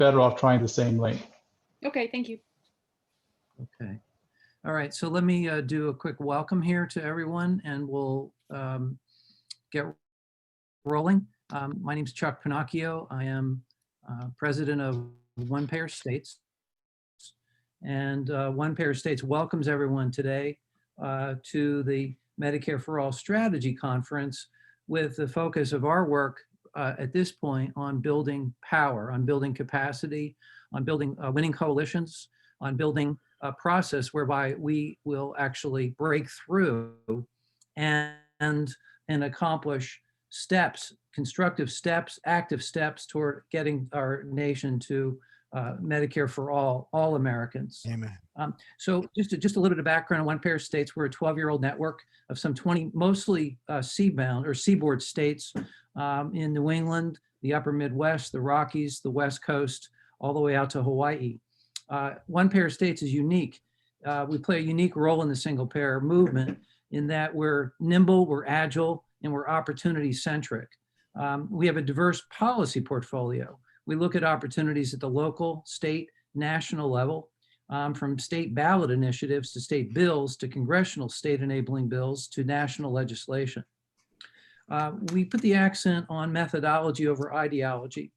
better off trying the same lane. Okay, thank you. Okay. All right, so let me do a quick welcome here to everyone, and we'll get rolling. My name is Chuck Pinocchio. I am president of One Payer States. And One Payer States welcomes everyone today to the Medicare for All Strategy Conference, with the focus of our work at this point on building power, on building capacity, on building winning coalitions, on building a process whereby we will actually break through and accomplish steps, constructive steps, active steps toward getting our nation to Medicare for all Americans. Amen. So just a little bit of background on One Payer States. We're a 12-year-old network of some 20, mostly seabound or seaboard states in New England, the upper Midwest, the Rockies, the West Coast, all the way out to Hawaii. One Payer States is unique. We play a unique role in the single payer movement in that we're nimble, we're agile, and we're opportunity centric. We have a diverse policy portfolio. We look at opportunities at the local, state, national level, from state ballot initiatives to state bills to congressional state enabling bills to national legislation. We put the accent on methodology over ideology.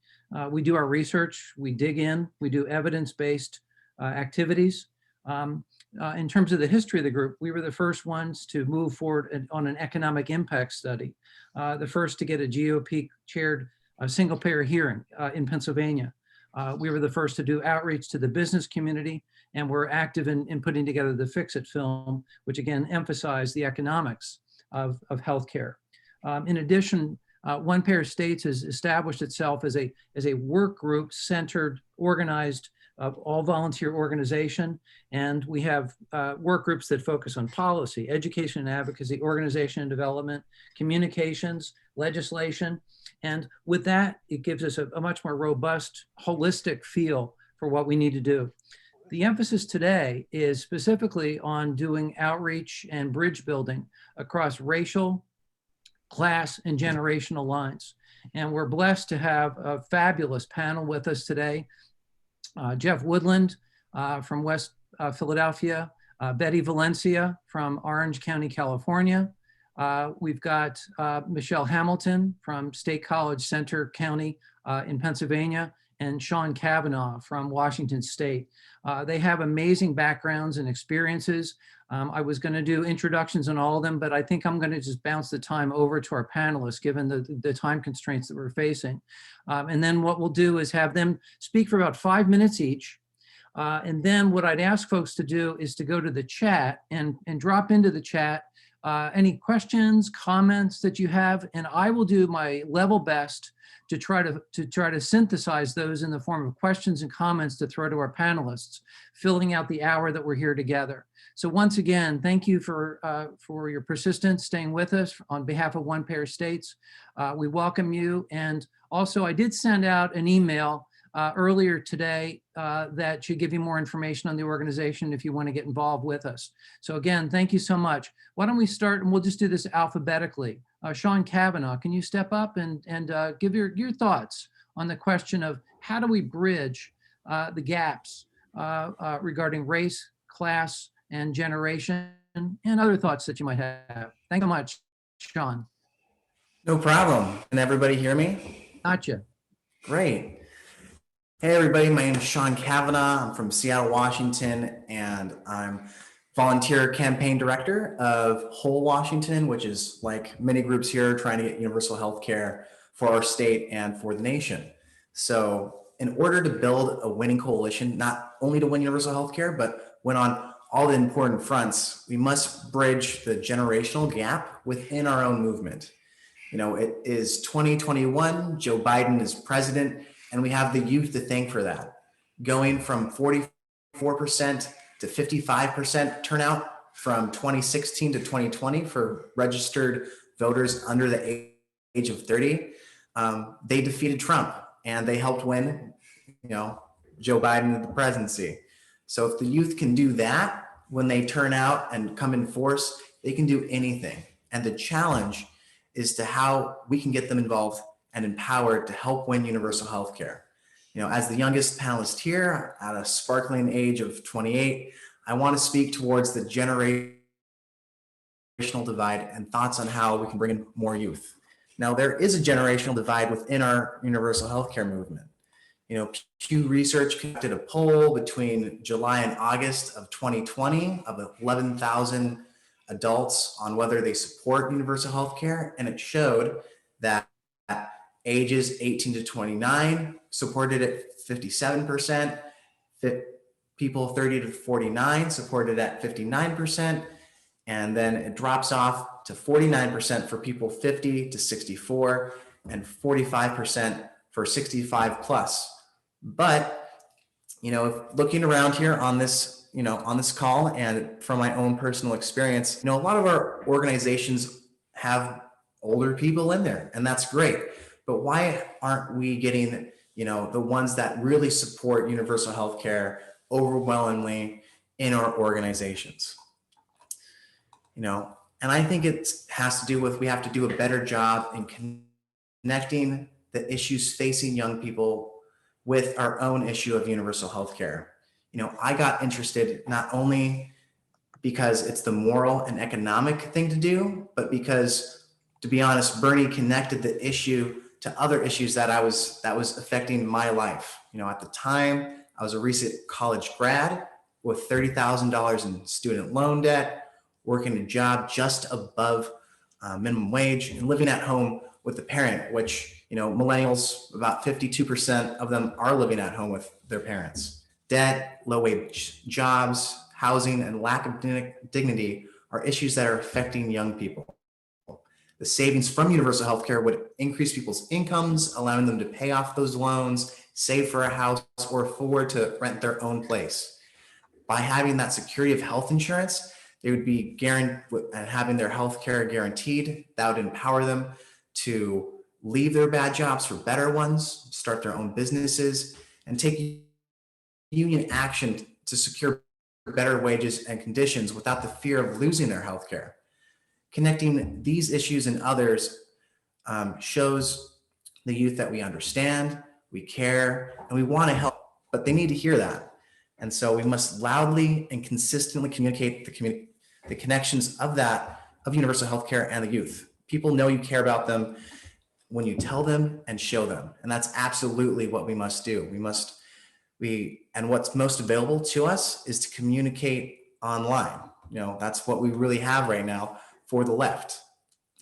We do our research, we dig in, we do evidence-based activities. In terms of the history of the group, we were the first ones to move forward on an economic impact study, the first to get a GOP-chaired single payer hearing in Pennsylvania. We were the first to do outreach to the business community, and we're active in putting together the Fix It film, which again emphasized the economics of healthcare. In addition, One Payer States has established itself as a work group centered, organized, all volunteer organization. And we have work groups that focus on policy, education and advocacy, organization and development, communications, legislation. And with that, it gives us a much more robust, holistic feel for what we need to do. The emphasis today is specifically on doing outreach and bridge building across racial, class, and generational lines. And we're blessed to have a fabulous panel with us today. Jeff Woodland from West Philadelphia, Betty Valencia from Orange County, California. We've got Michelle Hamilton from State College Center County in Pennsylvania, and Sean Kavanaugh from Washington State. They have amazing backgrounds and experiences. I was going to do introductions on all of them, but I think I'm going to just bounce the time over to our panelists, given the time constraints that we're facing. And then what we'll do is have them speak for about 5 minutes each. And then what I'd ask folks to do is to go to the chat and drop into the chat any questions, comments that you have, and I will do my level best to try to synthesize those in the form of questions and comments to throw to our panelists, filling out the hour that we're here together. So once again, thank you for your persistence, staying with us on behalf of One Payer States. We welcome you. And also I did send out an email earlier today that should give you more information on the organization if you want to get involved with us. So again, thank you so much. Why don't we start, and we'll just do this alphabetically. Sean Kavanaugh, can you step up and give your thoughts on the question of how do we bridge the gaps regarding race, class, and generation, and other thoughts that you might have. Thank you so much, Sean. No problem. Can everybody hear me? Gotcha. Great. Hey everybody, my name is Sean Kavanaugh. I'm from Seattle, Washington, and I'm volunteer campaign director of Whole Washington, which is like many groups here trying to get universal health care for our state and for the nation. So in order to build a winning coalition, not only to win universal health care, but win on all the important fronts, we must bridge the generational gap within our own movement. You know, it is 2021, Joe Biden is president, and we have the youth to thank for that. Going from 44% to 55% turnout from 2016 to 2020 for registered voters under the age of 30. They defeated Trump and they helped win, Joe Biden the presidency. So if the youth can do that, when they turn out and come in force, they can do anything. And the challenge is to how we can get them involved and empowered to help win universal health care. As the youngest panelist here at a sparkling age of 28, I want to speak towards the generational divide and thoughts on how we can bring in more youth. Now, there is a generational divide within our universal healthcare movement. Pew Research conducted a poll between July and August of 2020 of 11,000 adults on whether they support universal healthcare, and it showed that ages 18 to 29 supported it 57%, people 30 to 49 supported at 59%, and then it drops off to 49% for people 50 to 64 and 45% for 65 plus. But, looking around here on this, on this call and from my own personal experience, a lot of our organizations have older people in there, and that's great. But why aren't we getting, the ones that really support universal healthcare overwhelmingly in our organizations? And I think it has to do with, we have to do a better job in connecting the issues facing young people with our own issue of universal healthcare. I got interested not only because it's the moral and economic thing to do, but because, to be honest, Bernie connected the issue to other issues that was affecting my life. At the time, I was a recent college grad with $30,000 in student loan debt, working a job just above minimum wage, and living at home with a parent, which, millennials, about 52% of them are living at home with their parents. Debt, low wage jobs, housing, and lack of dignity are issues that are affecting young people. The savings from universal healthcare would increase people's incomes, allowing them to pay off those loans, save for a house, or afford to rent their own place. By having that security of health insurance, they would be having their healthcare guaranteed. That would empower them to leave their bad jobs for better ones, start their own businesses, and take union action to secure better wages and conditions without the fear of losing their healthcare. Connecting these issues and others shows the youth that we understand, we care, and we want to help, but they need to hear that. And so we must loudly and consistently communicate the connections of universal healthcare and the youth. People know you care about them when you tell them and show them. And that's absolutely what we must do. And what's most available to us is to communicate online. That's what we really have right now for the left.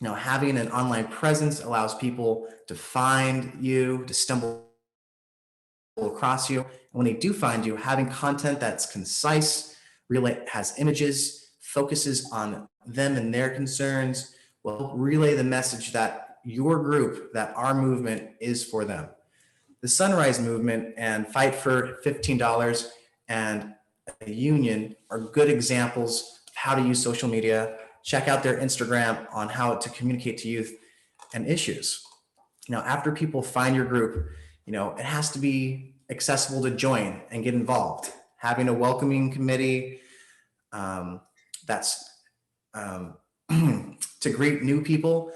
Having an online presence allows people to find you, to stumble across you. And when they do find you, having content that's concise, has images, focuses on them and their concerns, will help relay the message that your group, that our movement is for them. The Sunrise Movement and Fight for $15 and a union are good examples of how to use social media. Check out their Instagram on how to communicate to youth and issues. After people find your group, it has to be accessible to join and get involved. Having a welcoming committee that's to greet new people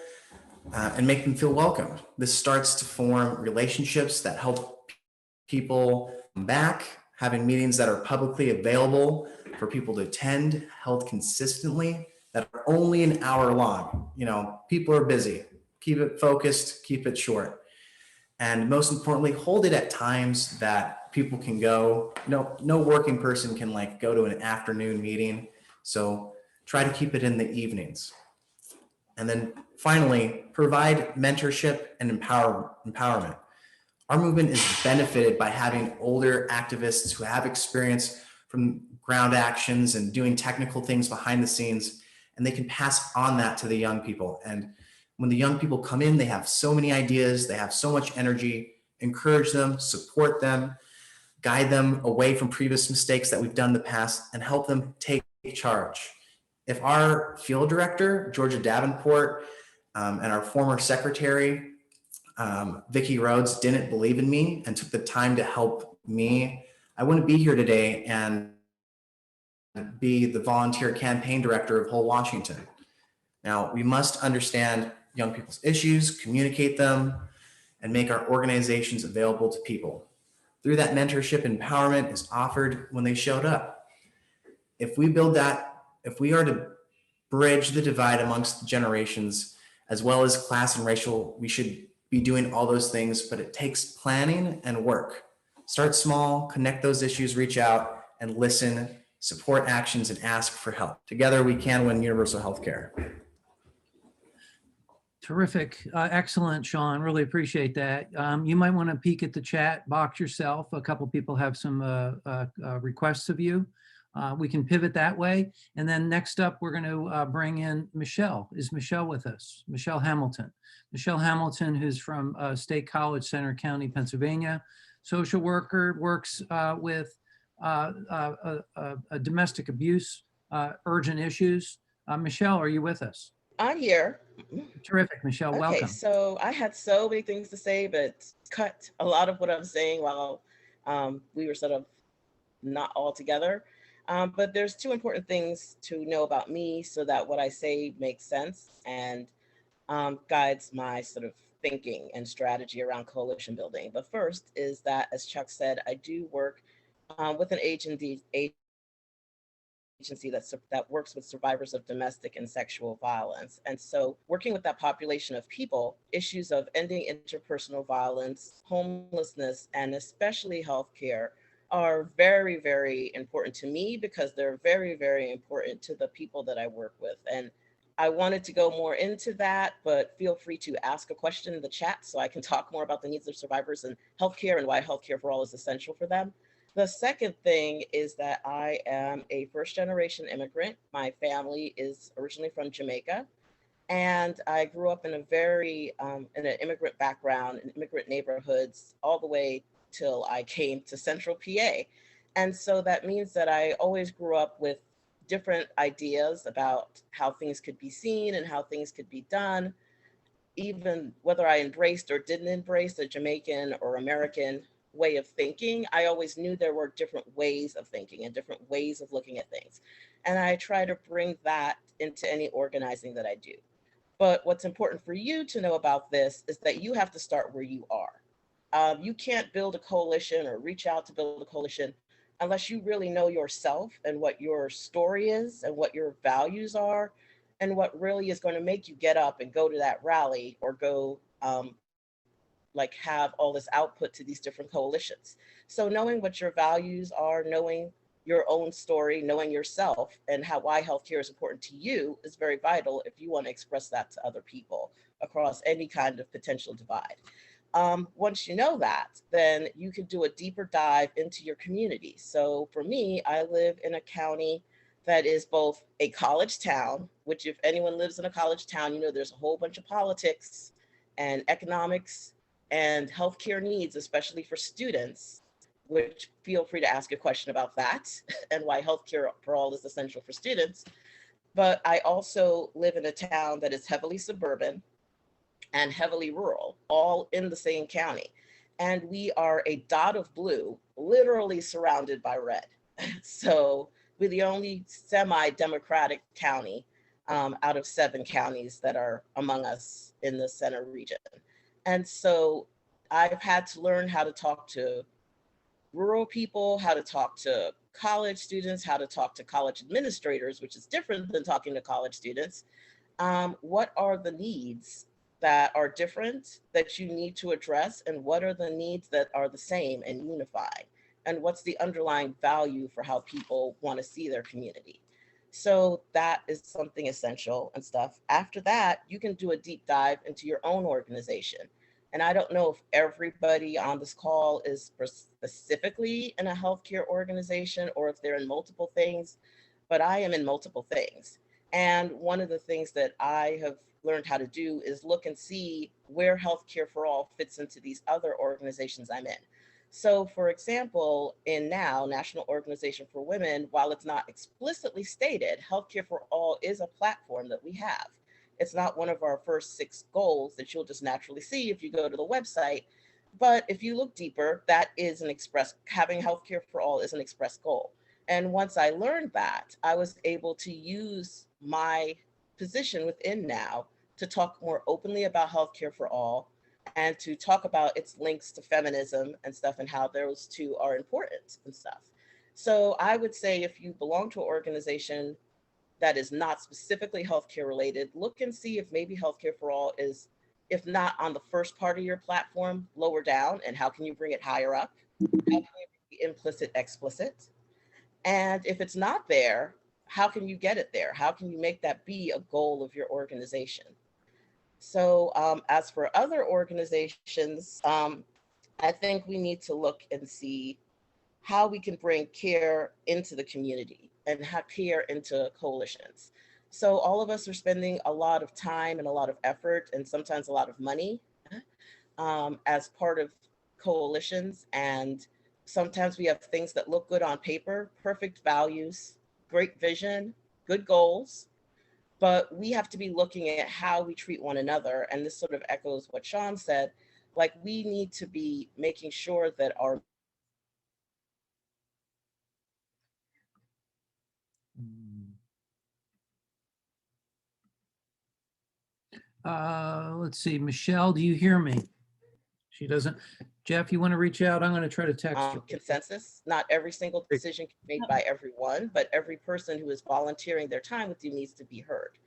and make them feel welcome. This starts to form relationships that help people come back, having meetings that are publicly available for people to attend, held consistently, that are only an hour long. People are busy. Keep it focused, keep it short. And most importantly, hold it at times that people can go. No working person can go to an afternoon meeting. So try to keep it in the evenings. And then finally, provide mentorship and empowerment. Our movement is benefited by having older activists who have experience from ground actions and doing technical things behind the scenes, and they can pass on that to the young people. And when the young people come in, they have so many ideas, they have so much energy. Encourage them, support them, guide them away from previous mistakes that we've done in the past, and help them take charge. If our field director, Georgia Davenport, and our former secretary, Vicki Rhodes, didn't believe in me and took the time to help me, I wouldn't be here today and be the volunteer campaign director of Whole Washington. Now, we must understand young people's issues, communicate them, and make our organizations available to people. through that mentorship, empowerment is offered when they showed up. If we build that, if we are to bridge the divide amongst the generations, as well as class and racial, we should be doing all those things, but it takes planning and work. Start small, connect those issues, reach out and listen, support actions, and ask for help. Together we can win universal health care. Terrific. Excellent, Sean. Really appreciate that. You might want to peek at the chat box yourself. A couple people have some requests of you. We can pivot that way. And then next up, we're going to bring in Michelle. Is Michelle with us? Michelle Hamilton. Michelle Hamilton, who's from State College, Center County, Pennsylvania. Social worker, works with domestic abuse, urgent issues. Michelle, are you with us? I'm here. Terrific, Michelle. Okay, Welcome. so I had so many things to say, but cut a lot of what I'm saying while we were sort of not all together. But there's two important things to know about me so that what I say makes sense and guides my sort of thinking and strategy around coalition building. But first is that, as Chuck said, I do work with an agency that works with survivors of domestic and sexual violence. And so working with that population of people, issues of ending interpersonal violence, homelessness, and especially healthcare are very, very important to me because they're very, very important to the people that I work with. And I wanted to go more into that, but feel free to ask a question in the chat so I can talk more about the needs of survivors and healthcare and why healthcare for all is essential for them. The second thing is that I am a first-generation immigrant. My family is originally from Jamaica, and I grew up in a very in an immigrant background, in immigrant neighborhoods, all the way till I came to Central PA. And so that means that I always grew up with different ideas about how things could be seen and how things could be done, even whether I embraced or didn't embrace the Jamaican or American way of thinking, I always knew there were different ways of thinking and different ways of looking at things. And I try to bring that into any organizing that I do. But what's important for you to know about this is that you have to start where you are. You can't build a coalition or reach out to build a coalition unless you really know yourself and what your story is and what your values are and what really is going to make you get up and go to that rally or go like have all this output to these different coalitions. So knowing what your values are, knowing your own story, knowing yourself and why healthcare is important to you is very vital if you want to express that to other people across any kind of potential divide. Once you know that, then you can do a deeper dive into your community. So for me, I live in a county that is both a college town, which if anyone lives in a college town, you know there's a whole bunch of politics and economics and healthcare needs, especially for students, which feel free to ask a question about that and why healthcare for all is essential for students. But I also live in a town that is heavily suburban and heavily rural, all in the same county. And we are a dot of blue, literally surrounded by red. So we're the only semi-democratic county out of 7 counties that are among us in the center region. And so I've had to learn how to talk to rural people, how to talk to college students, how to talk to college administrators, which is different than talking to college students. What are the needs that are different that you need to address? And what are the needs that are the same and unified? And what's the underlying value for how people want to see their community? So that is something essential and stuff. After that, you can do a deep dive into your own organization. And I don't know if everybody on this call is specifically in a healthcare organization or if they're in multiple things, but I am in multiple things. And one of the things that I have learned how to do is look and see where healthcare for all fits into these other organizations I'm in. So for example, in NOW, National Organization for Women, while it's not explicitly stated, healthcare for all is a platform that we have. It's not one of our first 6 goals that you'll just naturally see if you go to the website. But if you look deeper, that is having healthcare for all is an express goal. And once I learned that, I was able to use my position within NOW to talk more openly about healthcare for all, and to talk about its links to feminism and stuff and how those two are important and stuff. So I would say if you belong to an organization that is not specifically healthcare related, look and see if maybe Healthcare for All is, if not on the first part of your platform, lower down, and how can you bring it higher up? How can you be implicit, explicit? And if it's not there, how can you get it there? How can you make that be a goal of your organization? So as for other organizations, I think we need to look and see how we can bring care into the community and have care into coalitions. So all of us are spending a lot of time and a lot of effort and sometimes a lot of money as part of coalitions. And sometimes we have things that look good on paper, perfect values, great vision, good goals, but we have to be looking at how we treat one another. And this sort of echoes what Sean said, like we need to be making sure that our Let's see, Michelle, do you hear me? She doesn't. Jeff, you want to reach out? I'm going to try to text her. consensus. Not every single decision can be made by everyone, but every person who is volunteering their time with you needs to be heard.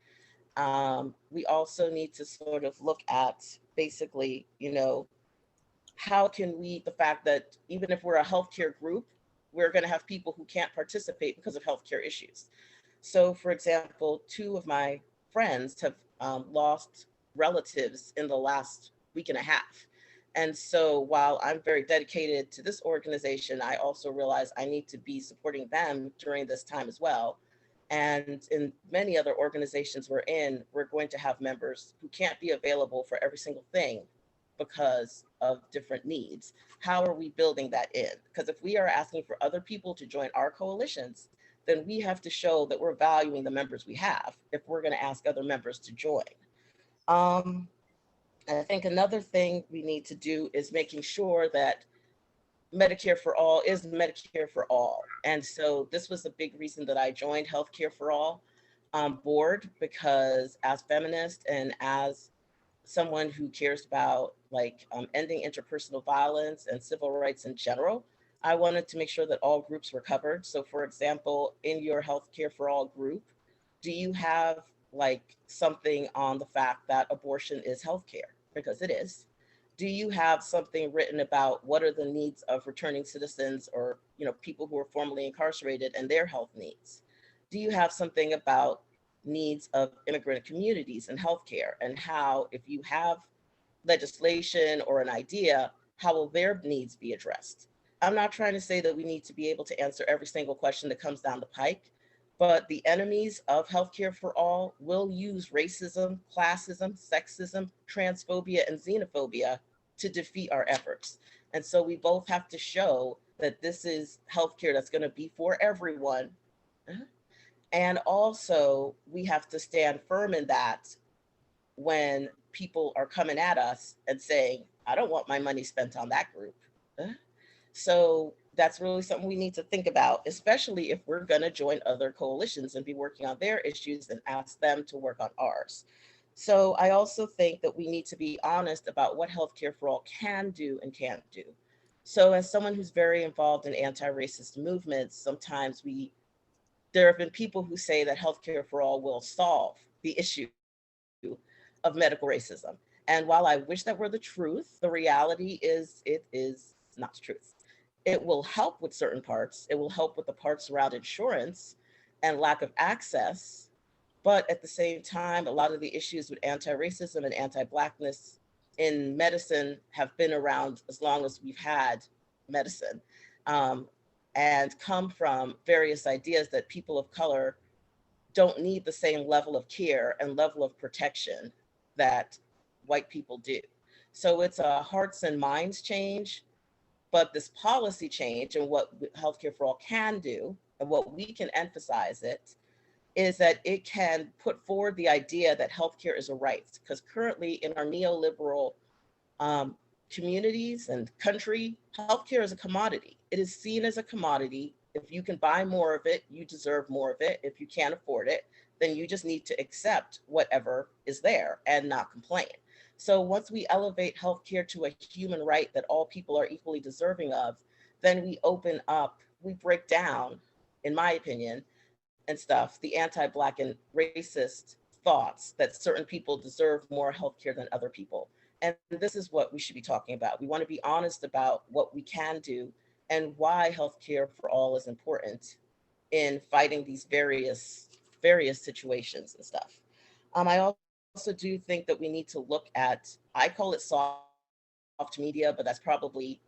We also need to sort of look at basically, you know, how can we, the fact that even if we're a healthcare group, we're going to have people who can't participate because of healthcare issues. So, for example, two of my friends have lost relatives in the last week and a half. And so while I'm very dedicated to this organization, I also realize I need to be supporting them during this time as well. And in many other organizations we're in, we're going to have members who can't be available for every single thing because of different needs. How are we building that in? Because if we are asking for other people to join our coalitions, then we have to show that we're valuing the members we have if we're going to ask other members to join. I think another thing we need to do is making sure that Medicare for All is Medicare for all. And so this was a big reason that I joined Healthcare for All board, because as feminist and as someone who cares about like ending interpersonal violence and civil rights in general, I wanted to make sure that all groups were covered. So for example, in your Healthcare for All group, do you have like something on the fact that abortion is healthcare? Because it is. Do you have something written about what are the needs of returning citizens or, you know, people who are formerly incarcerated and their health needs? Do you have something about needs of immigrant communities and healthcare, and how, if you have legislation or an idea, how will their needs be addressed? I'm not trying to say that we need to be able to answer every single question that comes down the pike, but the enemies of Healthcare for All will use racism, classism, sexism, transphobia, and xenophobia to defeat our efforts. And so we both have to show that this is healthcare that's going to be for everyone. And also, we have to stand firm in that when people are coming at us and saying, I don't want my money spent on that group. So that's really something we need to think about, especially if we're going to join other coalitions and be working on their issues and ask them to work on ours. So I also think that we need to be honest about what Healthcare for All can do and can't do. So as someone who's very involved in anti-racist movements, sometimes there have been people who say that Healthcare for All will solve the issue of medical racism. And while I wish that were the truth, the reality is it is not the truth. It will help with certain parts. It will help with the parts around insurance and lack of access. But at the same time, a lot of the issues with anti-racism and anti-Blackness in medicine have been around as long as we've had medicine, and come from various ideas that people of color don't need the same level of care and level of protection that white people do. So it's a hearts and minds change, but this policy change and what Healthcare for All can do and what we can emphasize it is that it can put forward the idea that healthcare is a right. Because currently in our neoliberal communities and country, healthcare is a commodity. It is seen as a commodity. If you can buy more of it, you deserve more of it. If you can't afford it, then you just need to accept whatever is there and not complain. So once we elevate healthcare to a human right that all people are equally deserving of, then we open up, we break down, in my opinion, and stuff, the anti-Black and racist thoughts that certain people deserve more healthcare than other people. And this is what we should be talking about. We want to be honest about what we can do and why healthcare for all is important in fighting these various situations and stuff. I also do think that we need to look at, I call it soft media, but that's probably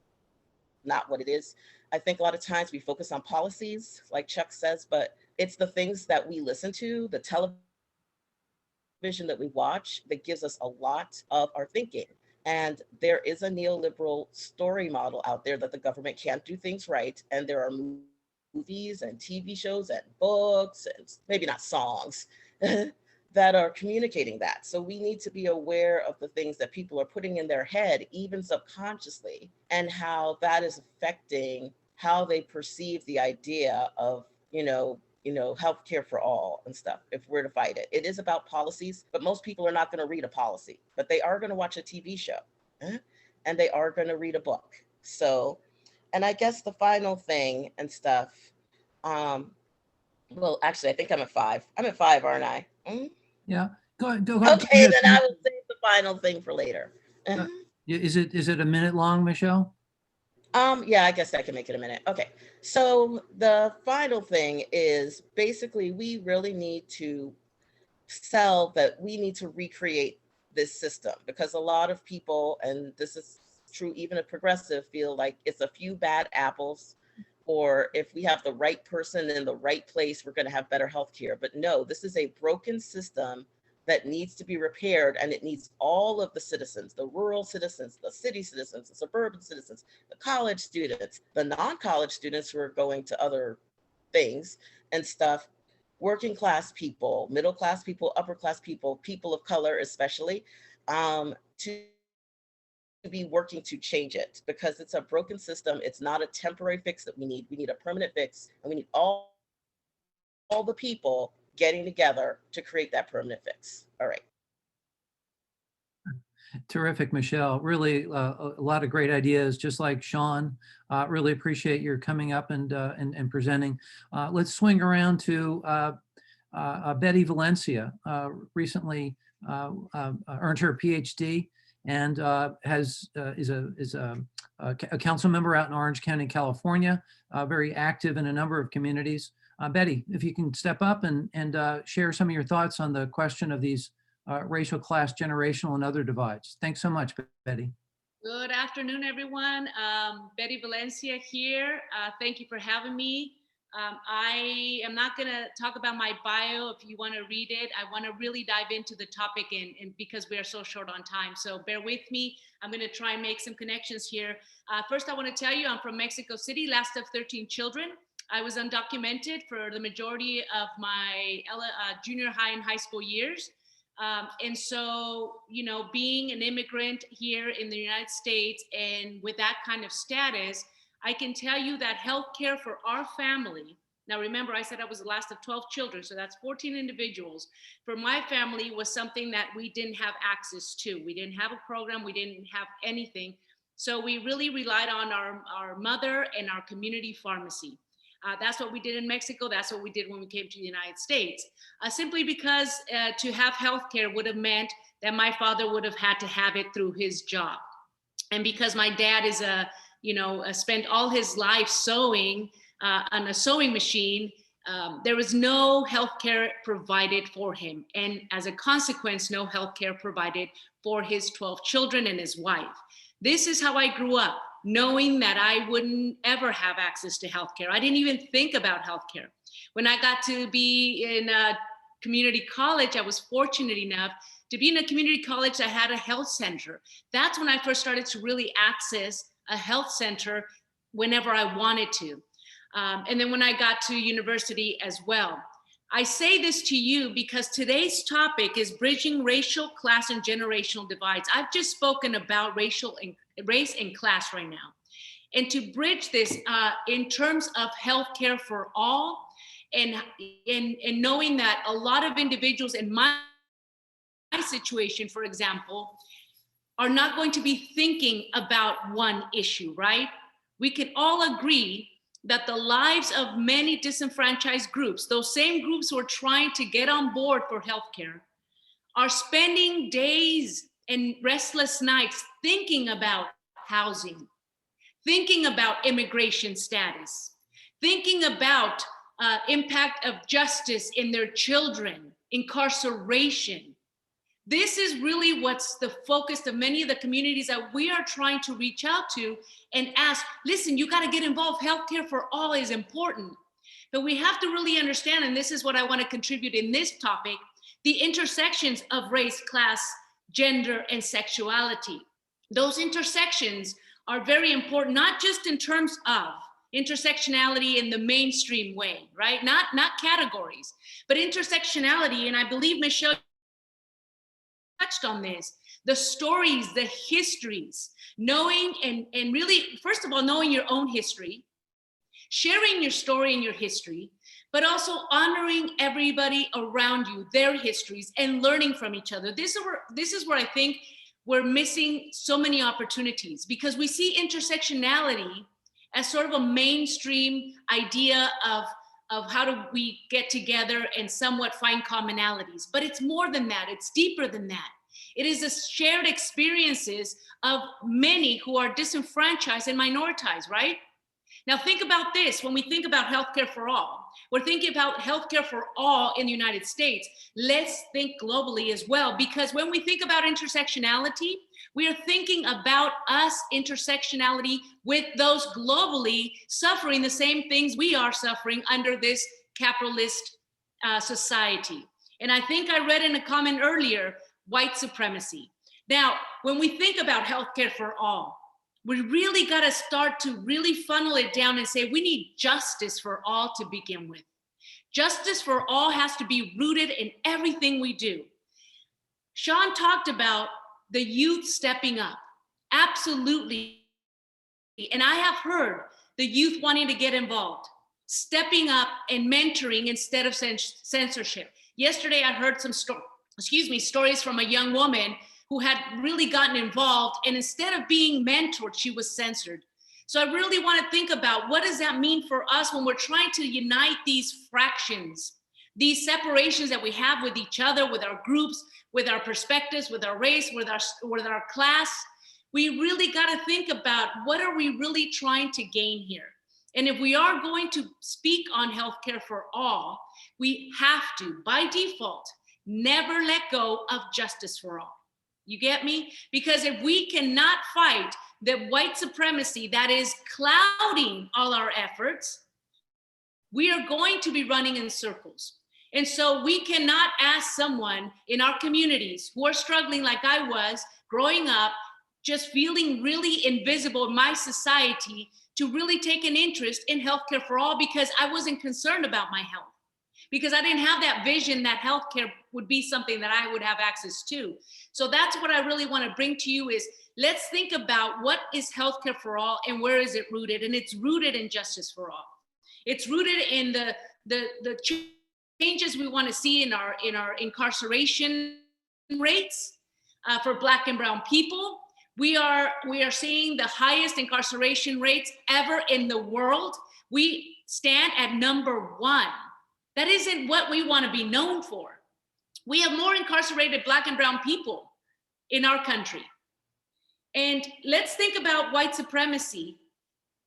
not what it is. I think a lot of times we focus on policies, like Chuck says, but it's the things that we listen to, the television that we watch, that gives us a lot of our thinking. And there is a neoliberal story model out there that the government can't do things right. And there are movies and TV shows and books and maybe not songs that are communicating that. So we need to be aware of the things that people are putting in their head, even subconsciously, and how that is affecting how they perceive the idea of, healthcare for all and stuff, if we're to fight it. It is about policies, but most people are not going to read a policy, but they are going to watch a TV show and they are going to read a book. So, and I guess the final thing and stuff, well, actually, I think I'm at 5. I'm at 5, aren't I? Yeah, go ahead. Okay, then I will save the final thing for later. Is it a minute long, Michelle? Yeah, I guess I can make it a minute. Okay. So the final thing is basically we really need to sell that we need to recreate this system, because a lot of people, and this is true even a progressive, feel like it's a few bad apples, or if we have the right person in the right place, we're going to have better healthcare. But no, this is a broken system that needs to be repaired, and it needs all of the citizens, the rural citizens, the city citizens, the suburban citizens, the college students, the non-college students who are going to other things and stuff, working class people, middle class people, upper class people, people of color especially, to be working to change it, because it's a broken system. It's not a temporary fix that we need. We need a permanent fix, and we need all the people getting together to create that permanent fix. All right. Terrific, Michelle. Really a lot of great ideas, just like Sean. Really appreciate your coming up and presenting. Let's swing around to Betty Valencia. Recently earned her PhD and is a council member out in Orange County, California, very active in a number of communities. Betty, if you can step up and share some of your thoughts on the question of these racial, class, generational, and other divides. Thanks so much, Betty. Good afternoon, everyone. Betty Valencia here. Thank you for having me. I am not going to talk about my bio. If you want to read it, I want to really dive into the topic and because we are so short on time. So bear with me. I'm going to try and make some connections here. First, I want to tell you I'm from Mexico City, last of 13 children. I was undocumented for the majority of my junior high and high school years. And so, being an immigrant here in the United States and with that kind of status, I can tell you that healthcare for our family, now remember I said I was the last of 12 children, so that's 14 individuals. For my family was something that we didn't have access to. We didn't have a program, we didn't have anything. So we really relied on our mother and our community pharmacy. That's what we did in Mexico. That's what we did when we came to the United States. Simply because to have healthcare would have meant that my father would have had to have it through his job. And because my dad is spent all his life sewing on a sewing machine, there was no healthcare provided for him. And as a consequence, no healthcare provided for his 12 children and his wife. This is how I grew up, knowing that I wouldn't ever have access to healthcare. I didn't even think about healthcare. When I got to be in a community college, I was fortunate enough to be in a community college that had a health center. That's when I first started to really access a health center whenever I wanted to. And then when I got to university as well. I say this to you because today's topic is bridging racial, class, and generational divides. I've just spoken about race and class right now. And to bridge this in terms of healthcare for all, and knowing that a lot of individuals in my situation, for example, are not going to be thinking about one issue, right? We can all agree that the lives of many disenfranchised groups, those same groups who are trying to get on board for healthcare, are spending days and restless nights thinking about housing, thinking about immigration status, thinking about impact of justice in their children, incarceration. This is really what's the focus of many of the communities that we are trying to reach out to and ask, listen, you got to get involved. Healthcare for all is important. But we have to really understand, and this is what I want to contribute in this topic, the intersections of race, class, gender, and sexuality. Those intersections are very important, not just in terms of intersectionality in the mainstream way, right? Not categories, but intersectionality, and I believe Michelle touched on this, the stories, the histories, knowing and really, first of all, knowing your own history, sharing your story and your history, but also honoring everybody around you, their histories, and learning from each other. This is where I think we're missing so many opportunities, because we see intersectionality as sort of a mainstream idea of how do we get together and somewhat find commonalities. But it's more than that, it's deeper than that. It is the shared experiences of many who are disenfranchised and minoritized, right? Now think about this, when we think about healthcare for all, we're thinking about healthcare for all in the United States. Let's think globally as well, because when we think about intersectionality, we are thinking about us intersectionality with those globally suffering the same things we are suffering under this capitalist society. And I think I read in a comment earlier, white supremacy. Now, when we think about healthcare for all, we really got to start to really funnel it down and say we need justice for all to begin with. Justice for all has to be rooted in everything we do. Sean talked about the youth stepping up. Absolutely. And I have heard the youth wanting to get involved, stepping up and mentoring instead of censorship. Yesterday, I heard some stories from a young woman who had really gotten involved, and instead of being mentored, she was censored. So I really want to think about what does that mean for us when we're trying to unite these fractions, these separations that we have with each other, with our groups, with our perspectives, with our race, with our class. We really got to think about what are we really trying to gain here? And if we are going to speak on healthcare for all, we have to, by default, never let go of justice for all. You get me? Because if we cannot fight the white supremacy that is clouding all our efforts, we are going to be running in circles. And so we cannot ask someone in our communities who are struggling like I was growing up, just feeling really invisible in my society, to really take an interest in healthcare for all, because I wasn't concerned about my health, because I didn't have that vision that healthcare would be something that I would have access to. So that's what I really want to bring to you is, let's think about what is healthcare for all and where is it rooted? And it's rooted in justice for all. It's rooted in the changes we want to see in our incarceration rates for Black and Brown people. We are seeing the highest incarceration rates ever in the world. We stand at #1. That isn't what we want to be known for. We have more incarcerated Black and Brown people in our country. And let's think about white supremacy.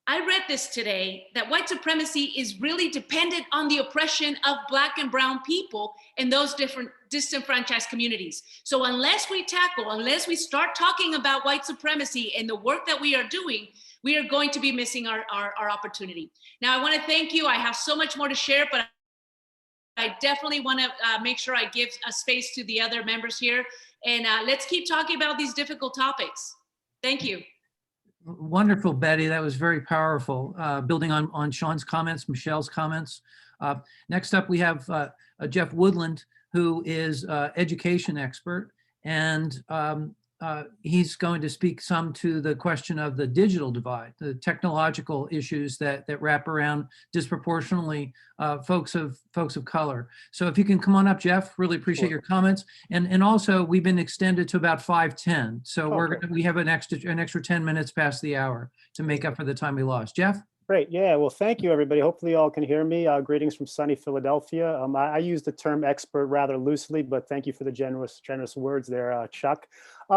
I read this today, that white supremacy is really dependent on the oppression of Black and Brown people in those different disenfranchised communities. So unless we start talking about white supremacy and the work that we are doing, we are going to be missing our opportunity. Now, I want to thank you. I have so much more to share, but I definitely want to make sure I give a space to the other members here. And let's keep talking about these difficult topics. Thank you. Wonderful, Betty. That was very powerful. Building on Sean's comments, Michelle's comments. Next up, we have Jeff Woodland, who is education expert. And he's going to speak some to the question of the digital divide, the technological issues that wrap around disproportionately folks of color. So if you can come on up, Jeff, really appreciate your comments. And also we've been extended to about 5:10. So we have an extra 10 minutes past the hour to make up for the time we lost. Jeff? Great. Yeah. Well, thank you, everybody. Hopefully you all can hear me. Greetings from sunny Philadelphia. I use the term expert rather loosely, but thank you for the generous words there, Chuck.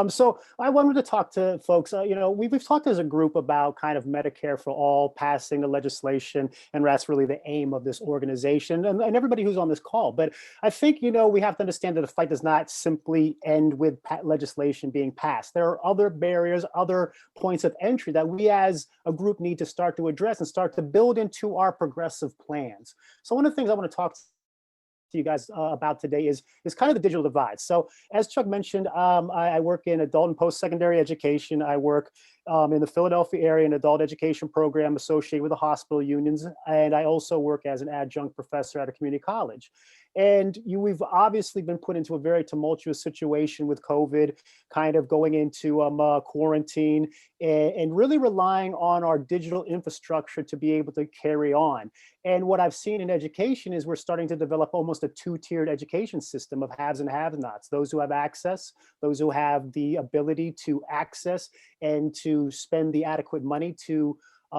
So I wanted to talk to folks, we've talked as a group about kind of Medicare for all, passing the legislation, and that's really the aim of this organization and everybody who's on this call. But I think, we have to understand that the fight does not simply end with legislation being passed. There are other barriers, other points of entry that we as a group need to start to address and start to build into our progressive plans. So one of the things I want to talk to you guys about today is kind of the digital divide. So as Chuck mentioned, I work in adult and post-secondary education. I work in the Philadelphia area in adult education program associated with the hospital unions. And I also work as an adjunct professor at a community college. And we've obviously been put into a very tumultuous situation with COVID, kind of going into quarantine and really relying on our digital infrastructure to be able to carry on. And what I've seen in education is we're starting to develop almost a two-tiered education system of haves and have-nots. Those who have access, those who have the ability to access and to spend the adequate money to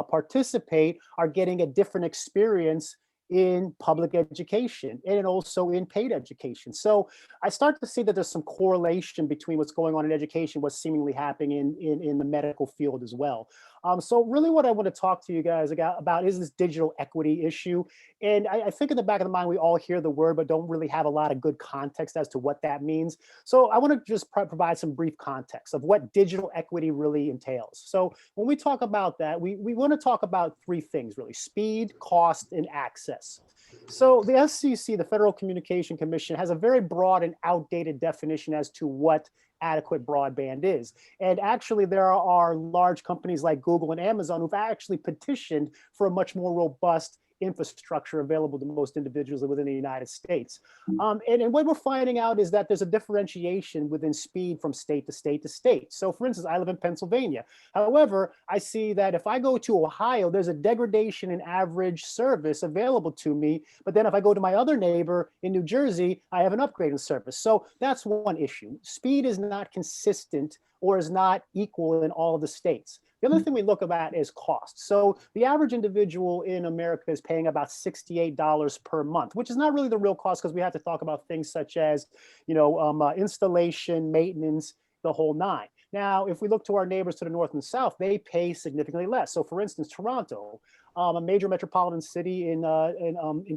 participate are getting a different experience in public education and also in paid education. So I start to see that there's some correlation between what's going on in education, what's seemingly happening in the medical field as well. So really what I want to talk to you guys about is this digital equity issue. And I think in the back of the mind, we all hear the word, but don't really have a lot of good context as to what that means. So I want to just provide some brief context of what digital equity really entails. So when we talk about that, we want to talk about three things really: speed, cost, and access. So the FCC, the Federal Communication Commission, has a very broad and outdated definition as to what adequate broadband is. And actually, there are large companies like Google and Amazon who've actually petitioned for a much more robust infrastructure available to most individuals within the United States. And what we're finding out is that there's a differentiation within speed from state to state to state. So for instance, I live in Pennsylvania. However, I see that if I go to Ohio, there's a degradation in average service available to me. But then if I go to my other neighbor in New Jersey, I have an upgrade in service. So that's one issue. Speed is not consistent or is not equal in all of the states. The other thing we look at is cost. So the average individual in America is paying about $68 per month, which is not really the real cost because we have to talk about things such as, installation, maintenance, the whole nine. Now, if we look to our neighbors to the north and south, they pay significantly less. So for instance, Toronto, a major metropolitan city in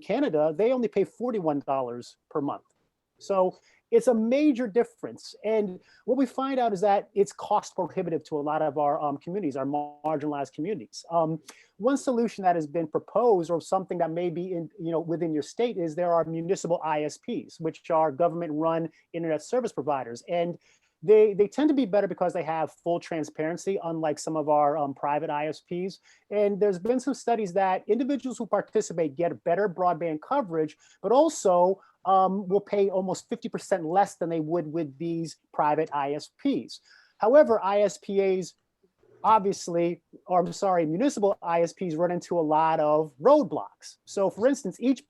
Canada, they only pay $41 per month. So it's a major difference. And what we find out is that it's cost prohibitive to a lot of our communities, our marginalized communities. One solution that has been proposed, or something that may be within your state, is there are municipal ISPs, which are government-run internet service providers. And they tend to be better because they have full transparency, unlike some of our private ISPs. And there's been some studies that individuals who participate get better broadband coverage, but also will pay almost 50% less than they would with these private ISPs. However, municipal ISPs run into a lot of roadblocks. So for instance, each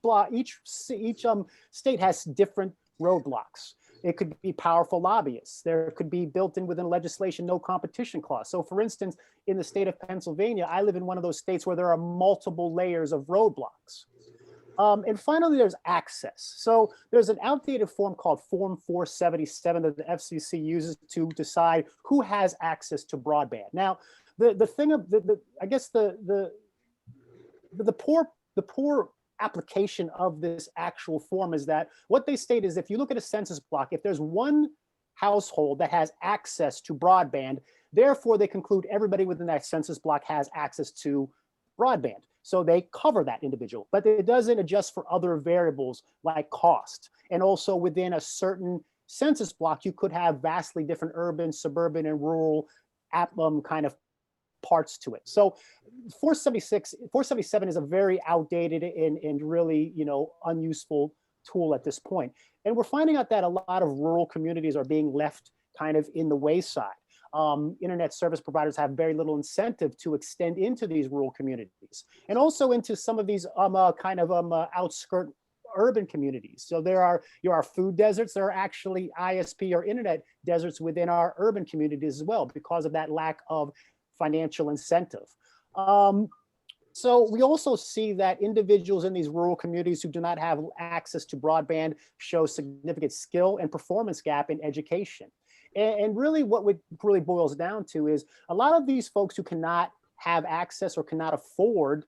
state has different roadblocks. It could be powerful lobbyists. There could be built in within legislation, no competition clause. So for instance, in the state of Pennsylvania, I live in one of those states where there are multiple layers of roadblocks. And finally, there's access. So there's an outdated form called Form 477 that the FCC uses to decide who has access to broadband. Now, the poor application of this actual form is that what they state is if you look at a census block, if there's one household that has access to broadband, therefore they conclude everybody within that census block has access to broadband. So they cover that individual, but it doesn't adjust for other variables like cost. And also within a certain census block, you could have vastly different urban, suburban, and rural kind of parts to it. So 477 is a very outdated and really, unuseful tool at this point. And we're finding out that a lot of rural communities are being left kind of in the wayside. Internet service providers have very little incentive to extend into these rural communities and also into some of these outskirt urban communities. So there are food deserts. There are actually ISP or internet deserts within our urban communities as well because of that lack of financial incentive. So we also see that individuals in these rural communities who do not have access to broadband show significant skill and performance gap in education. And really what it really boils down to is a lot of these folks who cannot have access or cannot afford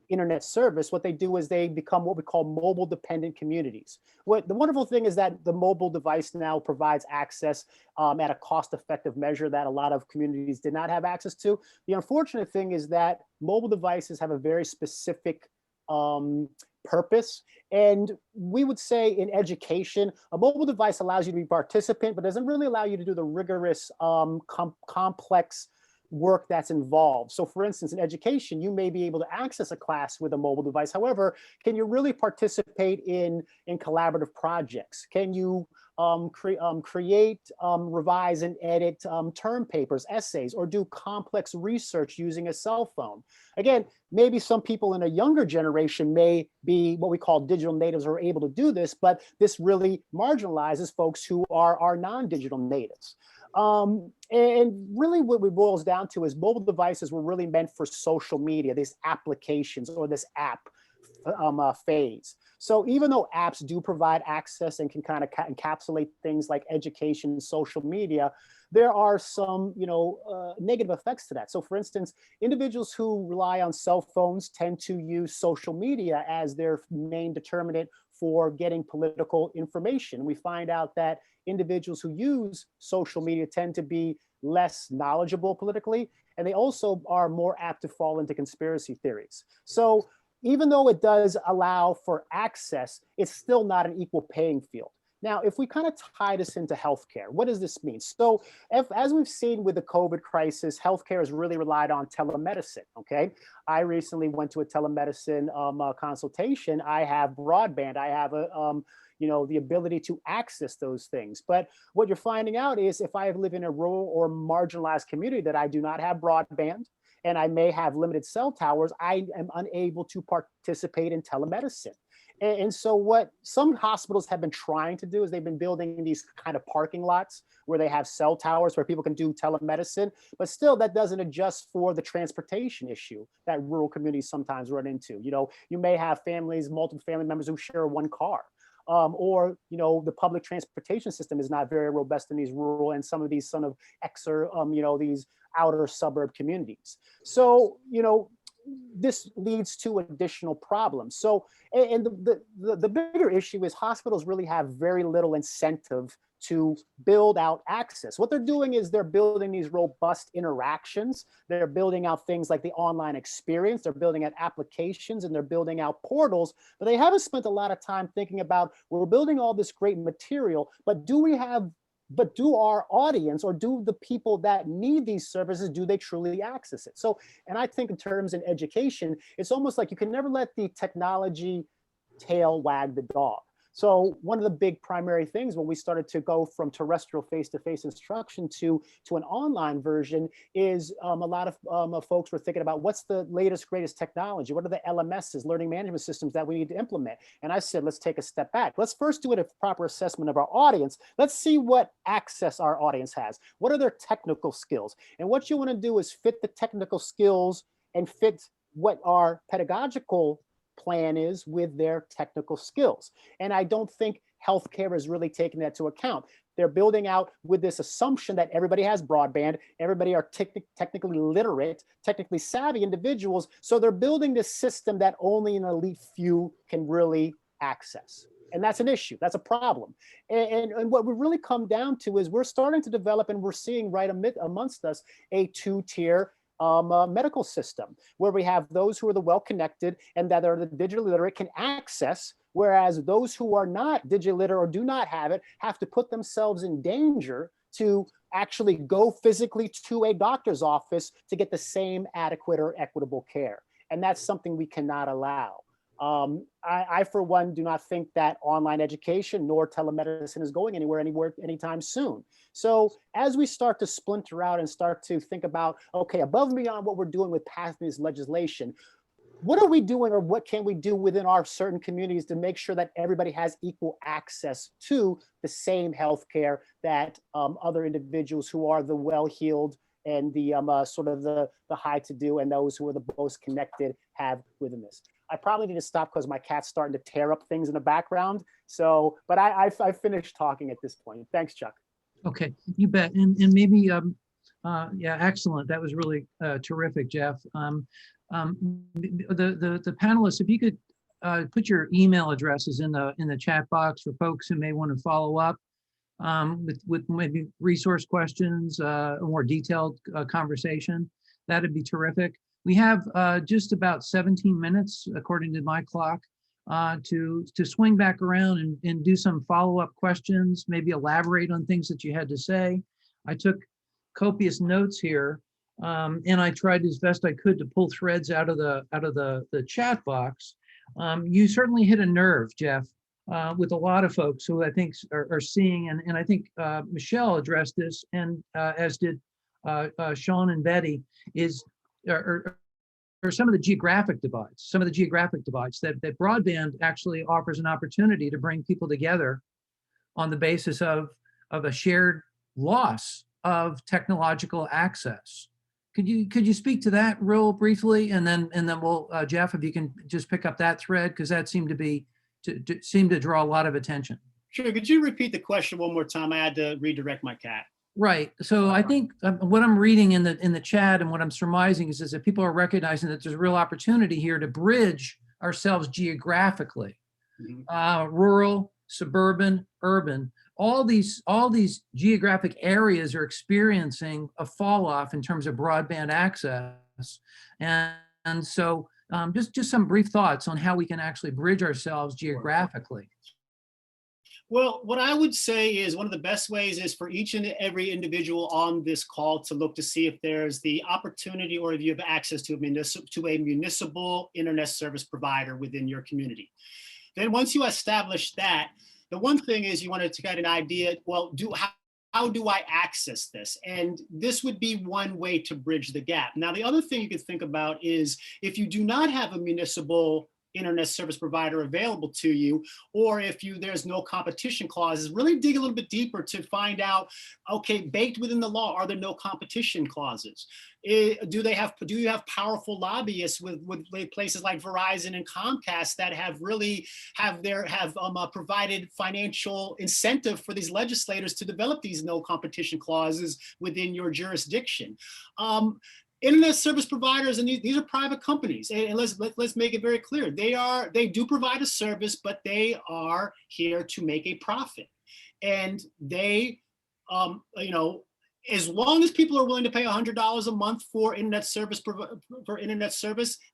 internet service, what they do is they become what we call mobile dependent communities. What the wonderful thing is that the mobile device now provides access at a cost-effective measure that a lot of communities did not have access to. The unfortunate thing is that mobile devices have a very specific purpose. And we would say in education, a mobile device allows you to be a participant, but doesn't really allow you to do the rigorous, complex work that's involved. So for instance, in education, you may be able to access a class with a mobile device. However, can you really participate in collaborative projects? Can you create, revise and edit term papers, essays, or do complex research using a cell phone? Again, maybe some people in a younger generation may be what we call digital natives or are able to do this, but this really marginalizes folks who are non-digital natives. And really what it boils down to is mobile devices were really meant for social media, these applications or this app phase. So even though apps do provide access and can kind of encapsulate things like education, social media, there are some, negative effects to that. So for instance, individuals who rely on cell phones tend to use social media as their main determinant for getting political information. We find out that individuals who use social media tend to be less knowledgeable politically, and they also are more apt to fall into conspiracy theories. So even though it does allow for access, it's still not an equal playing field. Now, if we kind of tie this into healthcare, what does this mean? So as we've seen with the COVID crisis, healthcare has really relied on telemedicine, okay? I recently went to a telemedicine consultation. I have broadband. I have the ability to access those things. But what you're finding out is if I live in a rural or marginalized community that I do not have broadband, and I may have limited cell towers, I am unable to participate in telemedicine. And so what some hospitals have been trying to do is they've been building these kind of parking lots where they have cell towers where people can do telemedicine, but still that doesn't adjust for the transportation issue that rural communities sometimes run into. You may have families, multiple family members who share one car. Or the public transportation system is not very robust in these rural and some of these these outer suburb communities. So this leads to additional problems. So and the bigger issue is hospitals really have very little incentive to build out access. What they're doing is they're building these robust interactions. They're building out things like the online experience. They're building out applications and they're building out portals, but they haven't spent a lot of time thinking about, we're building all this great material, but do our audience or do the people that need these services, do they truly access it? So, and I think in terms in education, it's almost like you can never let the technology tail wag the dog. So one of the big primary things when we started to go from terrestrial face-to-face instruction to an online version is a lot of folks were thinking about what's the latest, greatest technology? What are the LMSs, learning management systems that we need to implement? And I said, let's take a step back. Let's first do a proper assessment of our audience. Let's see what access our audience has. What are their technical skills? And what you want to do is fit the technical skills and fit what our pedagogical plan is with their technical skills. And I don't think healthcare is really taking that into account. They're building out with this assumption that everybody has broadband, everybody are technically literate, technically savvy individuals. So they're building this system that only an elite few can really access. And that's an issue, that's a problem. And what we really come down to is we're starting to develop and we're seeing right amongst us a two-tier medical system where we have those who are the well-connected and that are the digitally literate can access, whereas those who are not digitally literate or do not have it have to put themselves in danger to actually go physically to a doctor's office to get the same adequate or equitable care. And that's something we cannot allow. I, for one, do not think that online education nor telemedicine is going anywhere anytime soon. So as we start to splinter out and start to think about, okay, above and beyond what we're doing with passing this legislation, what are we doing, or what can we do within our certain communities to make sure that everybody has equal access to the same healthcare that other individuals who are the well-heeled and the sort of the high-to-do and those who are the most connected have within this? I probably need to stop because my cat's starting to tear up things in the background. So, but I finished talking at this point. Thanks, Chuck. Okay, you bet. And maybe, yeah, excellent. That was really terrific, Jeff. The panelists, if you could put your email addresses in the chat box for folks who may want to follow up with maybe resource questions, a more detailed conversation, that'd be terrific. We have just about 17 minutes, according to my clock, to swing back around and do some follow-up questions, maybe elaborate on things that you had to say. I took copious notes here, and I tried as best I could to pull threads out of the chat box. You certainly hit a nerve, Jeff, with a lot of folks who I think are seeing, and I think Michelle addressed this, and as did Sean and Betty, are some of the geographic divides, that broadband actually offers an opportunity to bring people together on the basis of a shared loss of technological access. Could you speak to that real briefly, and then we'll Jeff, if you can just pick up that thread, because that seemed to draw a lot of attention. Sure. Could you repeat the question one more time? I had to redirect my cat. Right. So I think what I'm reading in the chat and what I'm surmising is that people are recognizing that there's a real opportunity here to bridge ourselves geographically, rural, suburban, urban. All these geographic areas are experiencing a fall off in terms of broadband access, and so just some brief thoughts on how we can actually bridge ourselves geographically. Well, what I would say is one of the best ways is for each and every individual on this call to look to see if there's the opportunity or if you have access to a municipal internet service provider within your community. Then once you establish that, the one thing is you want to get an idea, well, how do I access this? And this would be one way to bridge the gap. Now, the other thing you could think about is if you do not have a municipal internet service provider available to you, or if there's no competition clauses, really dig a little bit deeper to find out, okay, baked within the law, are there no competition clauses? Do you have powerful lobbyists with places like Verizon and Comcast that have provided financial incentive for these legislators to develop these no competition clauses within your jurisdiction? Internet service providers, and these are private companies, and let's make it very clear. They do provide a service, but they are here to make a profit, and they, as long as people are willing to pay $100 a month for internet service,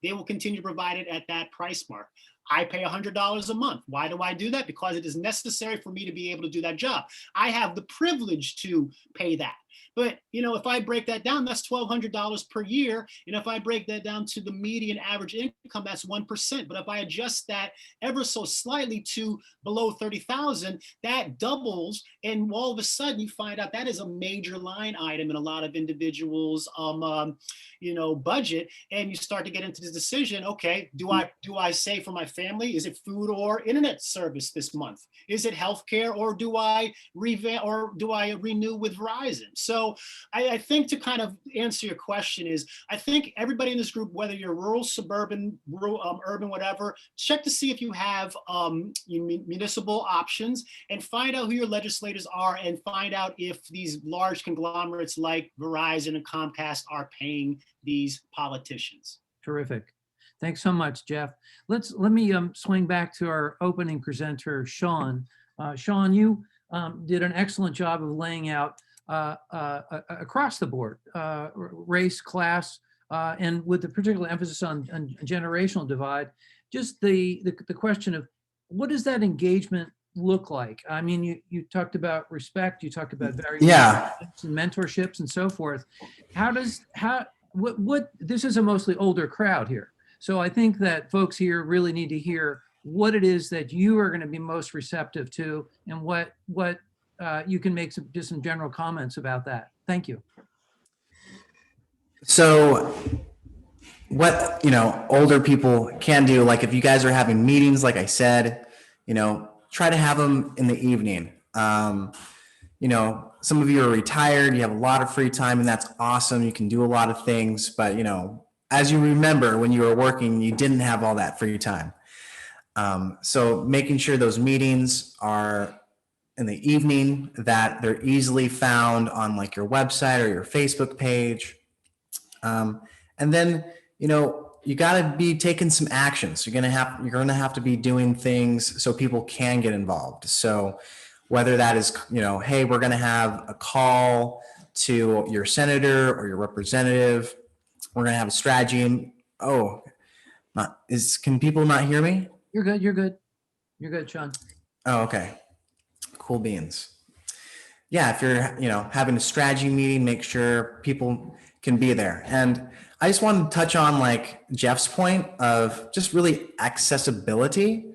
they will continue to provide it at that price mark. I pay $100 a month. Why do I do that? Because it is necessary for me to be able to do that job. I have the privilege to pay that. But if I break that down, that's $1,200 per year. And if I break that down to the median average income, that's 1%. But if I adjust that ever so slightly to below 30,000, that doubles. And all of a sudden you find out that is a major line item in a lot of individuals' budget. And you start to get into this decision. Okay, do I save for my family? Is it food or internet service this month? Is it healthcare, or do I renew with Verizon? So I think, to kind of answer your question, is I think everybody in this group, whether you're rural, suburban, urban, whatever, check to see if you have municipal options, and find out who your legislators are, and find out if these large conglomerates like Verizon and Comcast are paying these politicians. Terrific. Thanks so much, Jeff. Let me swing back to our opening presenter, Sean. Sean, you did an excellent job of laying out across the board, race, class, and with a particular emphasis on generational divide, just the question of what does that engagement look like? I mean, you talked about respect, you talked about various and mentorships and so forth. What this is a mostly older crowd here. So I think that folks here really need to hear what it is that you are going to be most receptive to, and what you can make just some general comments about that. Thank you. So what, older people can do, like if you guys are having meetings, like I said, try to have them in the evening. Some of you are retired, you have a lot of free time, and that's awesome. You can do a lot of things, but as you remember, when you were working, you didn't have all that free time. So making sure those meetings are in the evening, that they're easily found on like your website or your Facebook page. And then, you got to be taking some actions. You're going to have to be doing things so people can get involved. So whether that is, hey, we're going to have a call to your senator or your representative. We're going to have a strategy. Can people not hear me? You're good. You're good. You're good, Sean. Oh, okay. Cool beans. Yeah. If you're, having a strategy meeting, make sure people can be there. And I just wanted to touch on like Jeff's point of just really accessibility.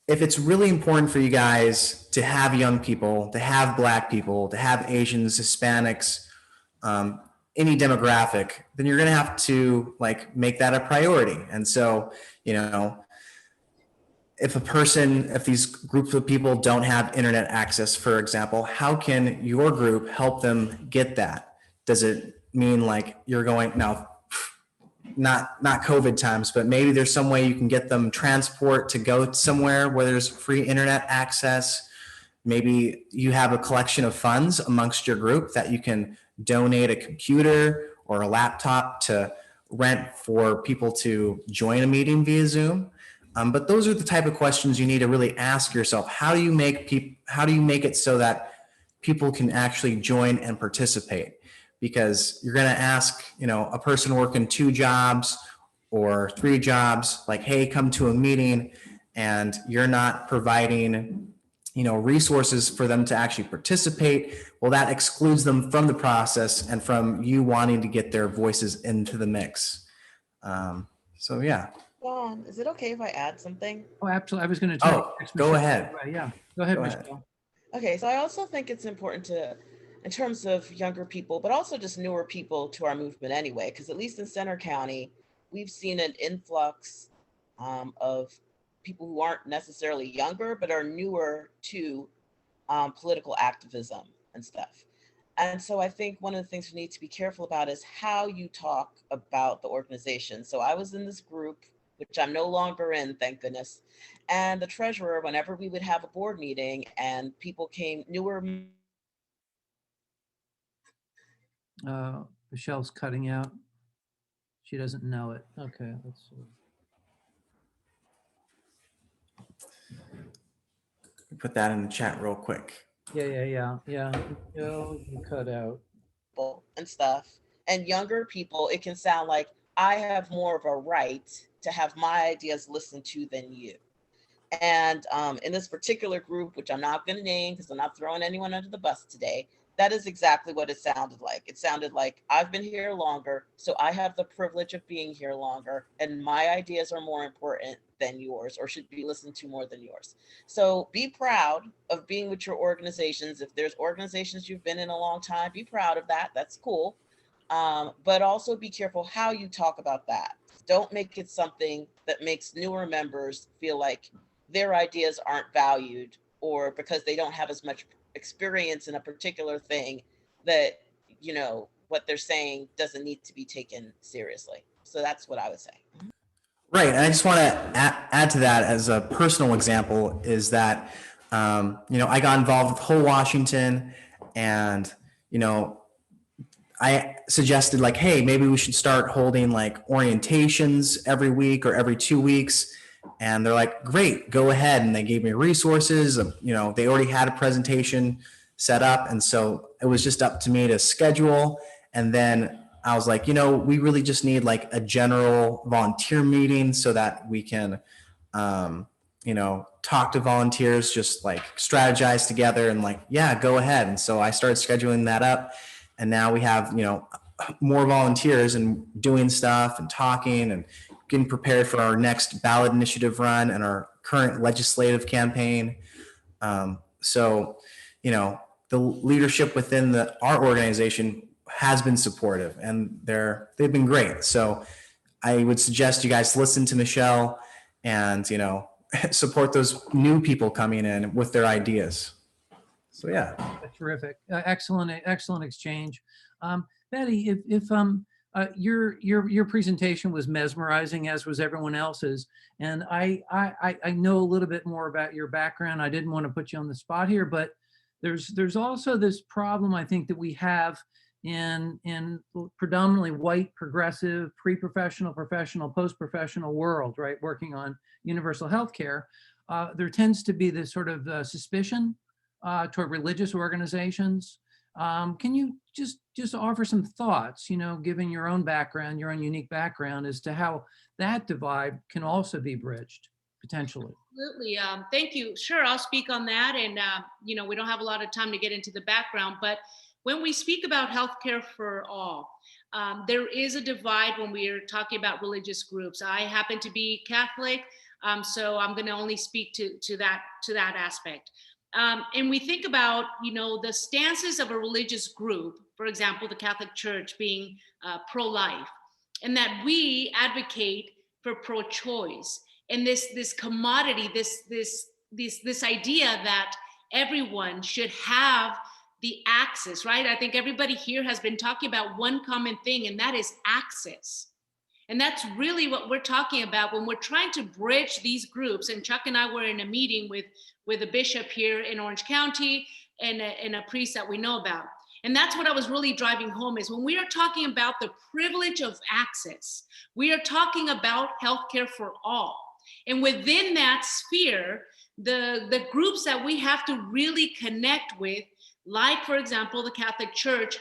If it's really important for you guys to have young people, to have Black people, to have Asians, Hispanics, any demographic, then you're going to have to like make that a priority. And so, if these groups of people don't have internet access, for example, how can your group help them get that? Does it mean like you're going now, not COVID times, but maybe there's some way you can get them transport to go somewhere where there's free internet access. Maybe you have a collection of funds amongst your group that you can donate a computer or a laptop to rent for people to join a meeting via Zoom. But those are the type of questions you need to really ask yourself. How do you make it so that people can actually join and participate? Because you're going to ask, a person working 2 jobs or 3 jobs, like, hey, come to a meeting, and you're not providing, resources for them to actually participate. Well, that excludes them from the process and from you wanting to get their voices into the mix. So yeah. Dawn, is it okay if I add something? Oh, absolutely. I was going to go ahead. Yeah, go ahead, Michelle. Okay, so I also think it's important to, in terms of younger people, but also just newer people to our movement anyway, because at least in Center County, we've seen an influx of people who aren't necessarily younger, but are newer to political activism and stuff. And so I think one of the things we need to be careful about is how you talk about the organization. So I was in this group, which I'm no longer in, thank goodness. And the treasurer, whenever we would have a board meeting and people came, newer. Michelle's cutting out. She doesn't know it. Okay, let's see. Put that in the chat real quick. Yeah. Michelle, you cut out. And stuff. And younger people, it can sound like I have more of a right to have my ideas listened to than you. And in this particular group, which I'm not going to name because I'm not throwing anyone under the bus today, that is exactly what it sounded like. It sounded like I've been here longer, so I have the privilege of being here longer, and my ideas are more important than yours, or should be listened to more than yours. So be proud of being with your organizations. If there's organizations you've been in a long time, be proud of that. That's cool. But also be careful how you talk about that. Don't make it something that makes newer members feel like their ideas aren't valued, or because they don't have as much experience in a particular thing that, what they're saying doesn't need to be taken seriously. So that's what I would say. Right. And I just want to add to that as a personal example is that, I got involved with Whole Washington, and, I suggested like, hey, maybe we should start holding like orientations every week or every 2 weeks. And they're like, great, go ahead. And they gave me resources. They already had a presentation set up. And so it was just up to me to schedule. And then I was like, we really just need like a general volunteer meeting so that we can, talk to volunteers, just like strategize together and like, yeah, go ahead. And so I started scheduling that up. And now we have, more volunteers and doing stuff and talking and getting prepared for our next ballot initiative run and our current legislative campaign. So, you know, the leadership within our organization has been supportive, and they've been great. So I would suggest you guys listen to Michelle and, you know, support those new people coming in with their ideas. So yeah. Terrific. Excellent exchange. Betty, if your presentation was mesmerizing, as was everyone else's, and I know a little bit more about your background. I didn't want to put you on the spot here, but there's also this problem, I think, that we have in predominantly white, progressive, pre-professional, professional, post-professional world, right? Working on universal health care. There tends to be this sort of suspicion toward religious organizations. Can you just offer some thoughts, you know, given your own background, your own unique background, as to how that divide can also be bridged potentially? Absolutely. Thank you. Sure, I'll speak on that. And, you know, we don't have a lot of time to get into the background, but when we speak about healthcare for all, there is a divide when we are talking about religious groups. I happen to be Catholic, so I'm going to only speak to that aspect. And we think about, you know, the stances of a religious group, for example, the Catholic Church being pro-life, and that we advocate for pro-choice. And this commodity, this idea that everyone should have the access, right? I think everybody here has been talking about one common thing, and that is access. And that's really what we're talking about when we're trying to bridge these groups. And Chuck and I were in a meeting with a bishop here in Orange County and a priest that we know about. And that's what I was really driving home, is when we are talking about the privilege of access, we are talking about healthcare for all. And within that sphere, the groups that we have to really connect with, like, for example, the Catholic Church,